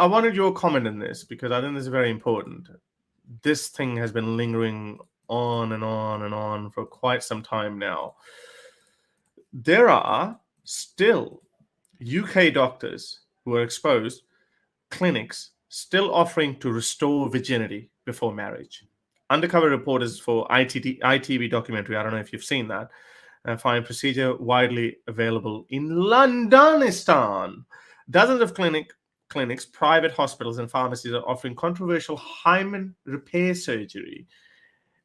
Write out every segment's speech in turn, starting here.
I wanted your comment on this because I think this is very important. This thing has been lingering on and on and on for quite some time now. There are still UK doctors who are exposed, clinics still offering to restore virginity before marriage. Undercover reporters for ITV documentary, I don't know if you've seen that, find procedure widely available in Londonistan. Dozens of clinics, private hospitals, and pharmacies are offering controversial hymen repair surgery.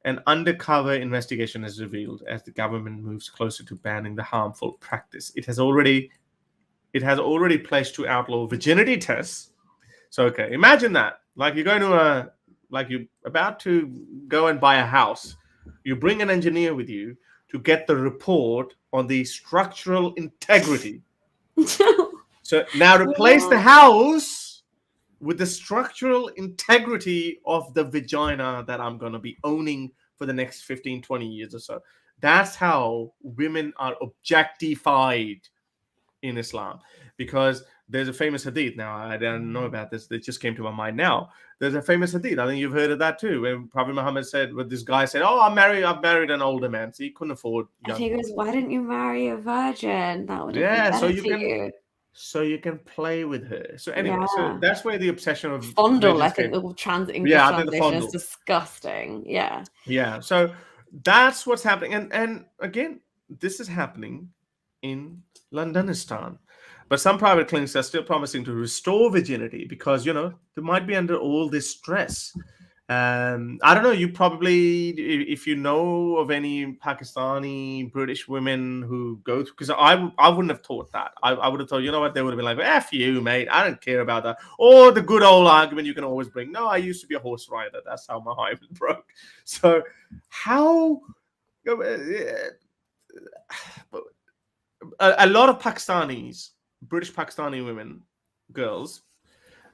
An undercover investigation has revealed as the government moves closer to banning the harmful practice. It has already pledged to outlaw virginity tests. So okay, imagine that. Like you're about to go and buy a house. You bring an engineer with you to get the report on the structural integrity. So now replace the house with the structural integrity of the vagina that I'm going to be owning for the next 15, 20 years or so. That's how women are objectified in Islam. Because there's a famous hadith. Now, I didn't know about this. It just came to my mind now. There's a famous hadith. I think you've heard of that too. Where Prophet Muhammad said, when this guy said, "Oh, I've married an older man." So he couldn't afford And young he women. goes, "Why didn't you marry a virgin? That would have been Yeah, so better you for can you." play with her. So anyway, so Yeah. that's where the obsession of Fondle, I religious think faith. the English Yeah, I think the translation is fondle. disgusting. Yeah. Yeah, so that's what's happening, and again, this is happening in Londonistan. But some private clinics are still promising to restore virginity because they might be under all this stress. I don't know. You probably, if you know of any Pakistani British women who go through, because I wouldn't have thought that. I would have thought, you know what, they would have been like, "F you, mate. I don't care about that." Or the good old argument you can always bring. No, I used to be a horse rider. That's how my hymen broke. So, how a lot of British Pakistani women, girls,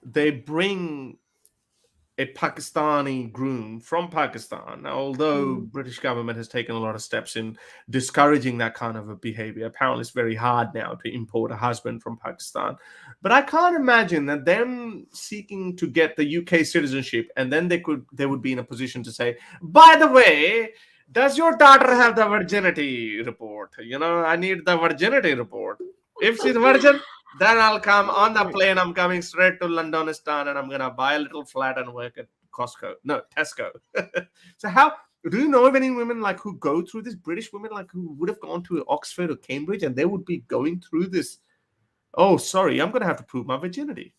they bring a Pakistani groom from Pakistan. Now, although Mm. British government has taken a lot of steps in discouraging that kind of a behavior, apparently it's very hard now to import a husband from Pakistan. But I can't imagine that them seeking to get the UK citizenship and then they would be in a position to say, by the way, does your daughter have the virginity report? I need the virginity report. If she's virgin, then I'll come on the Oh. plane. I'm coming straight to Londonistan and I'm gonna buy a little flat and work at Costco. No, Tesco. So how do you know of any women like who go through this? British women like who would have gone to Oxford or Cambridge and they would be going through this. Oh, sorry, I'm gonna have to prove my virginity.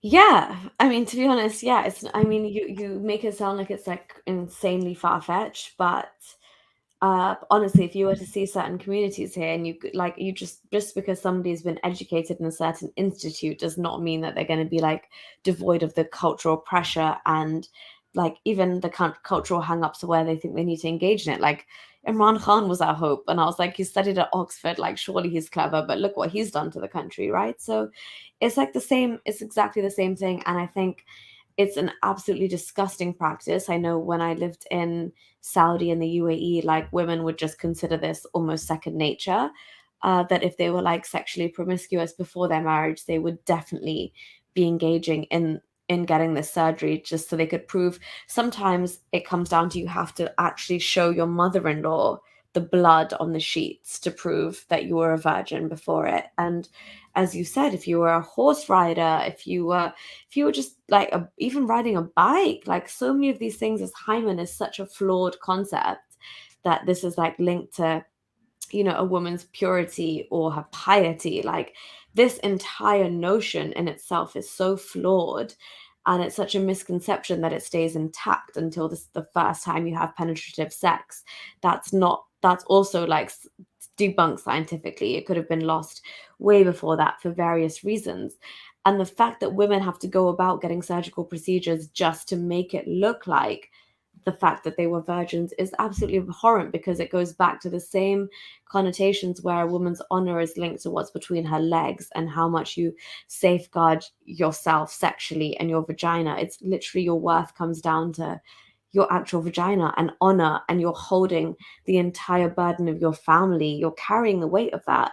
Yeah, I mean, to be honest, yeah, I mean, you make it sound like it's like insanely far-fetched, but honestly, if you were to see certain communities here and you just because somebody's been educated in a certain institute does not mean that they're going to be like devoid of the cultural pressure and like even the cultural hang-ups of where they think they need to engage in it. Like Imran Khan was our hope, and I was like, he studied at Oxford, like surely he's clever, but look what he's done to the country, right? So it's like it's exactly the same thing, and I think it's an absolutely disgusting practice. I know when I lived in Saudi and the UAE, like women would just consider this almost second nature. That if they were like sexually promiscuous before their marriage, they would definitely be engaging in getting this surgery just so they could prove. Sometimes it comes down to you have to actually show your mother-in-law the blood on the sheets to prove that you were a virgin before it. And as you said, if you were a horse rider, if you were just like even riding a bike, like so many of these things, as hymen is such a flawed concept that this is like linked to a woman's purity or her piety. Like this entire notion in itself is so flawed, and it's such a misconception that it stays intact until the first time you have penetrative sex. That's also like debunked scientifically. It could have been lost way before that for various reasons. And the fact that women have to go about getting surgical procedures just to make it look like the fact that they were virgins is absolutely abhorrent, because it goes back to the same connotations where a woman's honor is linked to what's between her legs and how much you safeguard yourself sexually and your vagina. It's literally your worth comes down to your actual vagina and honor, and you're holding the entire burden of your family. You're carrying the weight of that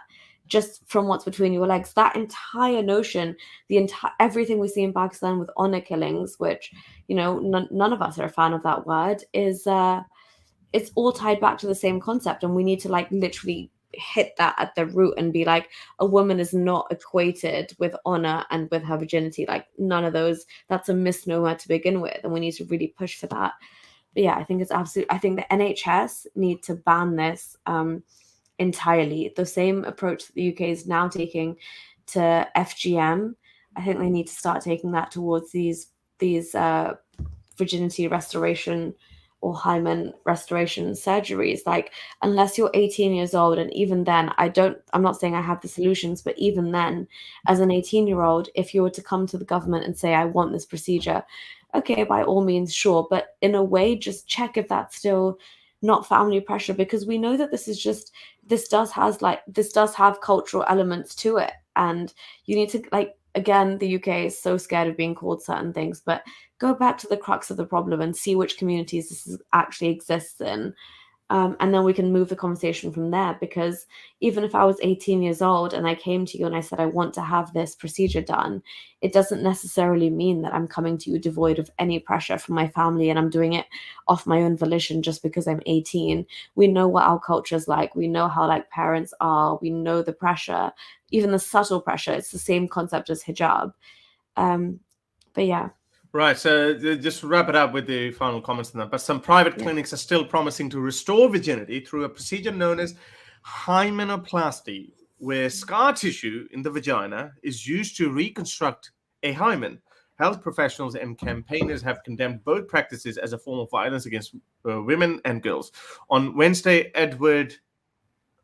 just from what's between your legs. That entire notion, everything we see in Pakistan with honor killings, which, none of us are a fan of that word, is it's all tied back to the same concept, and we need to like literally hit that at the root and be like, a woman is not equated with honor and with her virginity. Like, none of those. That's a misnomer to begin with, and we need to really push for that. But yeah, I think it's absolutely. I think the NHS need to ban this entirely. The same approach that the UK is now taking to FGM. I think they need to start taking that towards these virginity restoration or hymen restoration surgeries. Like, unless you're 18 years old, and even then, I'm not saying I have the solutions, but even then, as an 18-year-old, if you were to come to the government and say, I want this procedure, okay, by all means, sure. But in a way, just check if that's still not family pressure, because we know that this does have cultural elements to it. And you need to, like, again, the UK is so scared of being called certain things, but go back to the crux of the problem and see which communities actually exists in. And then we can move the conversation from there. Because even if I was 18 years old and I came to you and I said, I want to have this procedure done, it doesn't necessarily mean that I'm coming to you devoid of any pressure from my family and I'm doing it off my own volition just because I'm 18. We know what our culture is like. We know how like parents are. We know the pressure, even the subtle pressure. It's the same concept as hijab. But yeah. Right, so just to wrap it up with the final comments on that. But some private clinics are still promising to restore virginity through a procedure known as hymenoplasty, where scar tissue in the vagina is used to reconstruct a hymen. Health professionals and campaigners have condemned both practices as a form of violence against women and girls. On Wednesday, Edward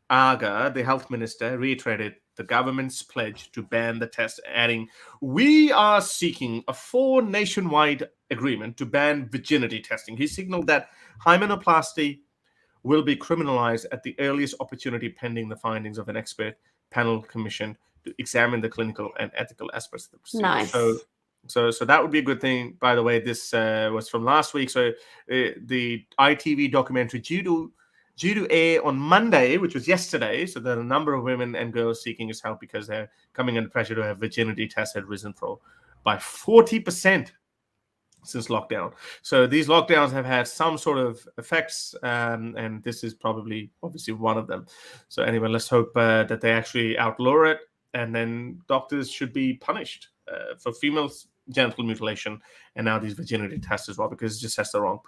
Aga, the health minister, reiterated the government's pledge to ban the test, adding, "We are seeking a full nationwide agreement to ban virginity testing." He signaled that hymenoplasty will be criminalized at the earliest opportunity, pending the findings of an expert panel commission to examine the clinical and ethical aspects of the procedure. Nice. So that would be a good thing. By the way, this was from last week. So the ITV documentary due to air on Monday, which was yesterday. So there are a number of women and girls seeking his help because they're coming under pressure to have virginity tests had risen by 40% since lockdown. So these lockdowns have had some sort of effects, and this is probably obviously one of them. So anyway, let's hope that they actually outlaw it, and then doctors should be punished for female genital mutilation and now these virginity tests as well, because it just has the wrong